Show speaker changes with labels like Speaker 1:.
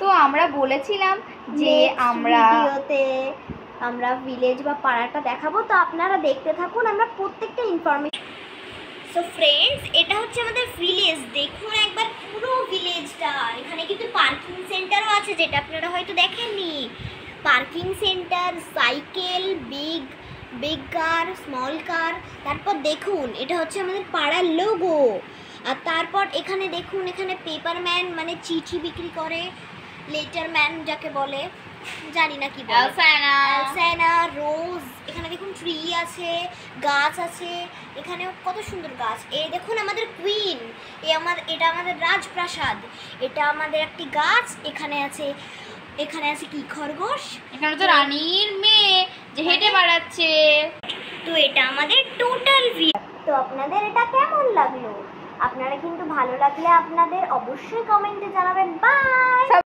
Speaker 1: তো আমরা বলেছিলাম যে
Speaker 2: ভিডিওতে আমরা ভিলেজ বা পাড়াটা দেখাবো, তো আপনারা দেখতে থাকুন, আমরা প্রত্যেকটা ইনফরমেশন। সো ফ্রেন্ডস, এটা হচ্ছে আমাদের ভিলেজ। দেখুন একবার পুরো ভিলেজটা। এখানে কিন্তু পার্কিং সেন্টারও আছে, যেটা আপনারা হয়তো দেখেননি। পার্কিং সেন্টার, সাইকেল, বিগ কার, স্মল কার। তারপর দেখুন এটা হচ্ছে আমাদের পাড়ার লোগো। আর তারপর এখানে দেখুন, এখানে পেপারম্যান মানে চিঠি বিক্রি করে, লেটারম্যান যাকে বলে, জানি না কি বলে, অ্যালসানা, রোজ। এখানে দেখুন ট্রি আছে, গাছ আছে, এখানে কত সুন্দর গাছ। এই দেখুন আমাদের কুইন, এটা আমাদের রাজপ্রাসাদ। এটা আমাদের একটি গাছ। এখানে আছে কি খরগোশ,
Speaker 1: এখানে তো রানীর মেয়ে যে হেঁটে বেড়াচ্ছে।
Speaker 2: তো এটা আমাদের টোটাল ভিউ। তো আপনাদের এটা কেমন লাগলো? আপনারা কিন্তু ভালো লাগলে আপনাদের অবশ্যই কমেন্টে জানাবেন। বাই।